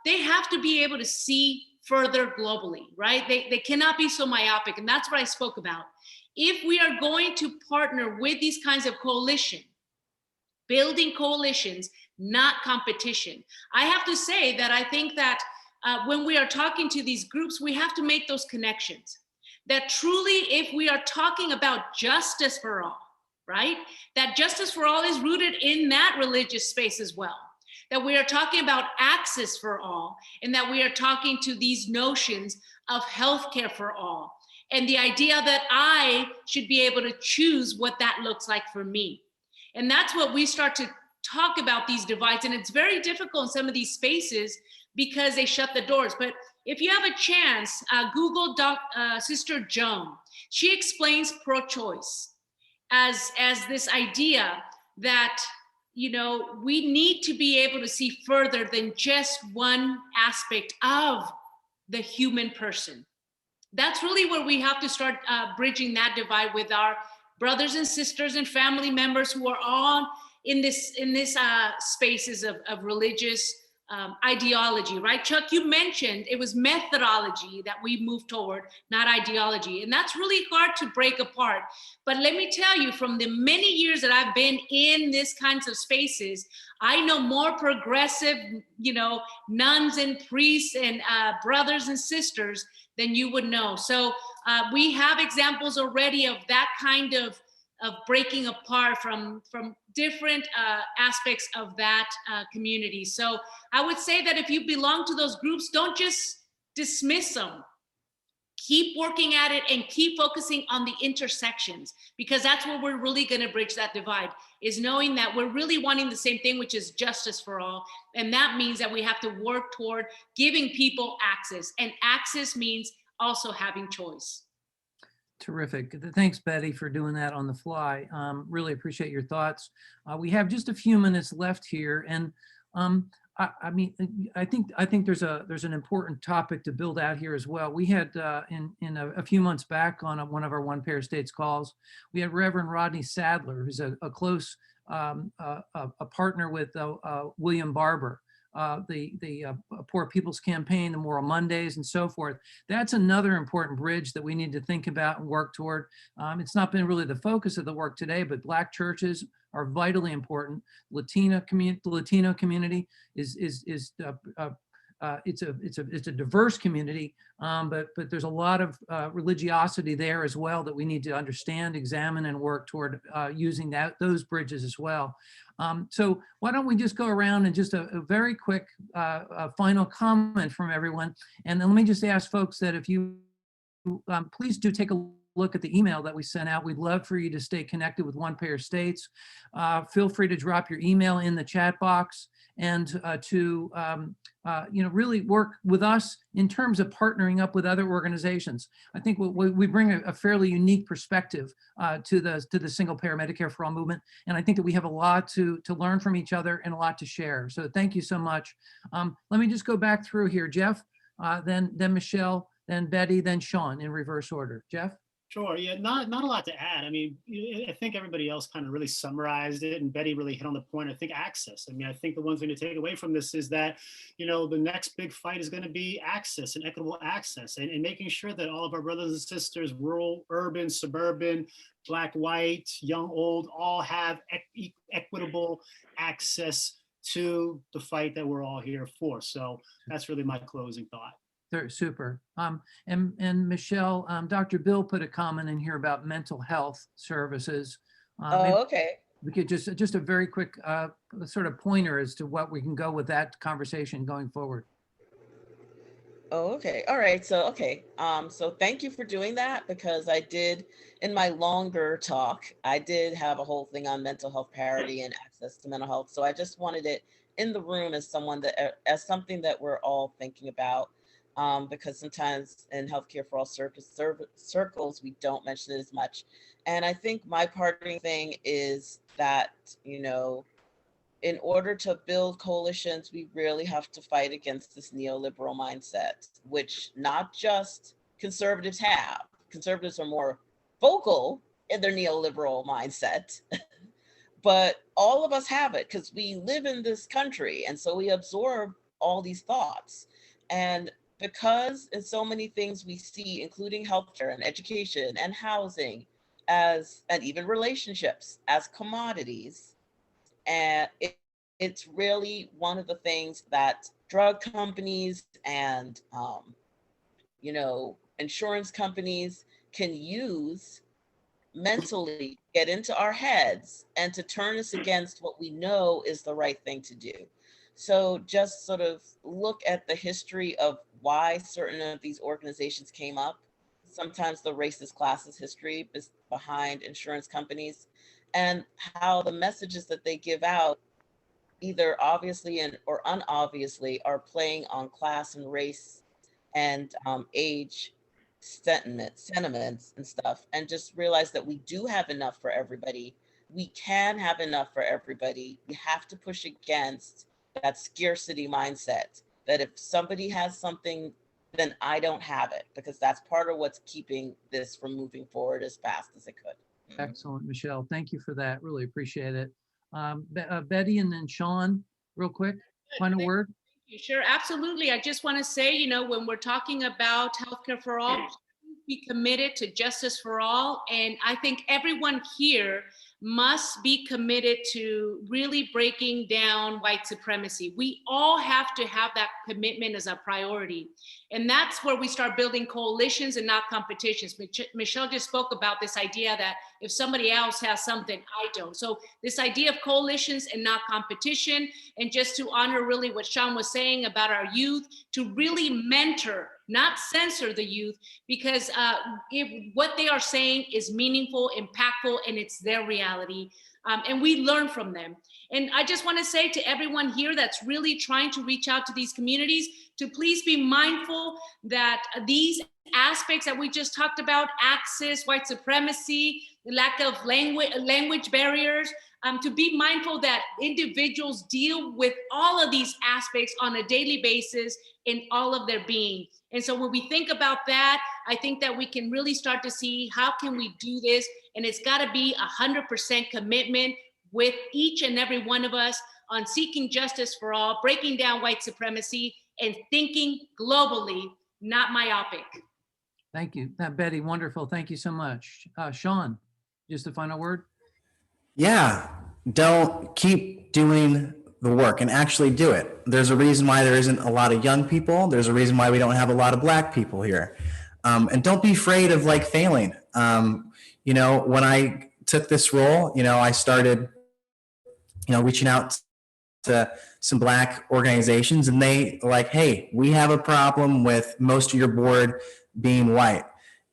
they have to be able to see further globally, right? They cannot be so myopic. And that's what I spoke about. If we are going to partner with these kinds of coalition, building coalitions, not competition, I have to say that I think that when we are talking to these groups, we have to make those connections. That truly, if we are talking about justice for all, right? That justice for all is rooted in that religious space as well. That we are talking about access for all, and that we are talking to these notions of healthcare for all. And the idea that I should be able to choose what that looks like for me. And that's what we start to talk about, these divides. And it's very difficult in some of these spaces because they shut the doors. But if you have a chance, Google Sister Joan. She explains pro-choice as this idea that, you know, we need to be able to see further than just one aspect of the human person. That's really where we have to start bridging that divide with our brothers and sisters and family members who are all in this spaces of religious ideology, right? Chuck, you mentioned it was methodology that we moved toward, not ideology. And that's really hard to break apart. But let me tell you, from the many years that I've been in this kinds of spaces, I know more progressive, you know, nuns and priests and brothers and sisters than you would know. So we have examples already of that kind of breaking apart from different aspects of that community. So I would say that if you belong to those groups, don't just dismiss them. Keep working at it and keep focusing on the intersections, because that's where we're really going to bridge that divide, is knowing that we're really wanting the same thing, which is justice for all. And that means that we have to work toward giving people access, and access means also having choice. Terrific. Thanks, Betty, for doing that on the fly. Really appreciate your thoughts. We have just a few minutes left here, and I mean, I think there's an important topic to build out here as well. We had in a few months back on one of our One Pair States calls, we had Reverend Rodney Sadler, who's a close a partner with William Barber, the Poor People's Campaign, the Moral Mondays, and so forth. That's another important bridge that we need to think about and work toward. It's not been really the focus of the work today, but Black churches are vitally important. Latino community is it's a diverse community, but there's a lot of religiosity there as well that we need to understand, examine, and work toward using those bridges as well. So why don't we just go around and just a very quick final comment from everyone, and then let me just ask folks that if you please do take a look at the email that we sent out. We'd love for you to stay connected with One Payer States. Feel free to drop your email in the chat box and to really work with us in terms of partnering up with other organizations. I think we bring a fairly unique perspective to the single payer Medicare for all movement, and I think that we have a lot to learn from each other and a lot to share. So thank you so much. Let me just go back through here. Jeff, then Michelle, then Betty, then Sean in reverse order. Jeff? Sure. Yeah, not a lot to add. I mean, I think everybody else kind of really summarized it, and Betty really hit on the point. I think access. I mean, I think the one thing to take away from this is that, the next big fight is going to be access and equitable access, and making sure that all of our brothers and sisters, rural, urban, suburban, Black, white, young, old, all have equitable access to the fight that we're all here for. So that's really my closing thought. Super. And Michelle, Dr. Bill put a comment in here about mental health services. Okay. We could just a very quick sort of pointer as to what we can go with that conversation going forward. Oh, okay. All right. So, okay. So thank you for doing that, because I did, in my longer talk, I did have a whole thing on mental health parity and access to mental health. So I just wanted it in the room as as something that we're all thinking about. Because sometimes in healthcare for all circles, we don't mention it as much. And I think my parting thing is that, in order to build coalitions, we really have to fight against this neoliberal mindset, which not just conservatives have. Conservatives are more vocal in their neoliberal mindset, but all of us have it because we live in this country. And so we absorb all these thoughts. And because in so many things we see, including healthcare and education and housing and even relationships as commodities, and it's really one of the things that drug companies and insurance companies can use mentally, get into our heads and to turn us against what we know is the right thing to do. So just sort of look at the history of why certain of these organizations came up. Sometimes the racist classes history is behind insurance companies, and how the messages that they give out, either obviously or unobviously, are playing on class and race and age sentiments and stuff. And just realize that we do have enough for everybody. We can have enough for everybody. We have to push against that scarcity mindset, that if somebody has something, then I don't have it, because that's part of what's keeping this from moving forward as fast as it could. Excellent, Michelle. Thank you for that. Really appreciate it. Betty and then Sean, real quick, final word. Sure, absolutely. I just want to say, when we're talking about healthcare for all, be committed to justice for all. And I think everyone here must be committed to really breaking down white supremacy. We all have to have that commitment as a priority. And that's where we start building coalitions and not competitions. Michelle just spoke about this idea that if somebody else has something, I don't. So this idea of coalitions and not competition, and just to honor really what Sean was saying about our youth, to really mentor, not censor the youth, because if what they are saying is meaningful, impactful, and it's their reality, and we learn from them. And I just want to say to everyone here that's really trying to reach out to these communities, to please be mindful that these aspects that we just talked about, access, white supremacy, lack of language barriers, to be mindful that individuals deal with all of these aspects on a daily basis in all of their being. And so when we think about that, I think that we can really start to see how can we do this, and it's got to be 100% commitment with each and every one of us on seeking justice for all, breaking down white supremacy, and thinking globally, not myopic. Thank you, Betty. Wonderful. Thank you so much. Sean, just a final word. Yeah, don't keep doing the work and actually do it. There's a reason why there isn't a lot of young people. There's a reason why we don't have a lot of Black people here. And don't be afraid of like failing. You know, when I took this role, you know, I started, you know, reaching out to some Black organizations, and they like, hey, we have a problem with most of your board being white.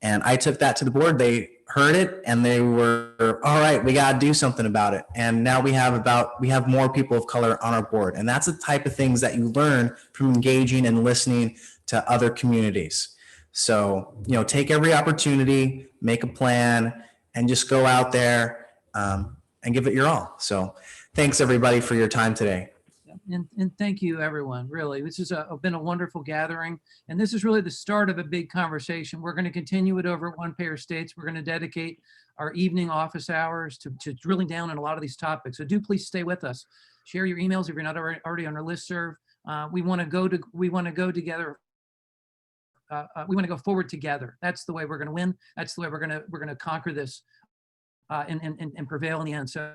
And I took that to the board. They heard it and they were, all right, we got to do something about it. And now we have more people of color on our board. And that's the type of things that you learn from engaging and listening to other communities. So, you know, take every opportunity, make a plan, and just go out there and give it your all. So thanks everybody for your time today. And thank you, everyone. Really, this has been a wonderful gathering. And this is really the start of a big conversation. We're going to continue it over at One Payer States. We're going to dedicate our evening office hours to drilling down on a lot of these topics. So do please stay with us. Share your emails if you're not already on our listserv. We want to go together. We want to go forward together. That's the way we're going to win. That's the way we're going to conquer this and prevail in the end. So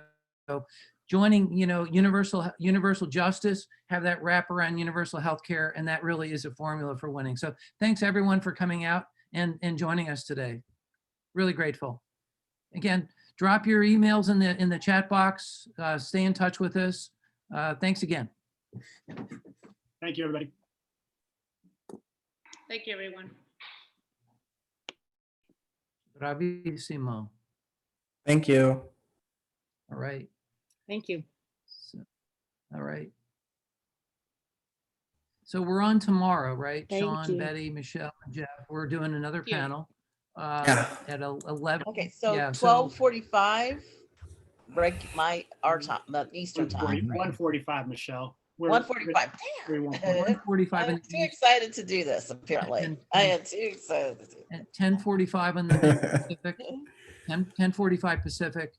joining, you know, universal justice, have that wrap around universal health care, and that really is a formula for winning. So thanks everyone for coming out and joining us today. Really grateful. Again, drop your emails in the chat box. Stay in touch with us. Thanks again. Thank you, everybody. Thank you, everyone. Bravissimo. Thank you. All right. Thank you. So, all right. So we're on tomorrow, right? Thank Sean, you. Betty, Michelle, and Jeff. We're doing another Thank you. panel Yeah. at 11. Okay, so Yeah, so- 12:45, break our time, the Eastern time. 1:45, Michelle. We're- 1:45. we won't- Damn. 1:45 I'm too excited to do this, apparently. And- I am too excited to do at 10:45 on the Pacific, 10:45 Pacific,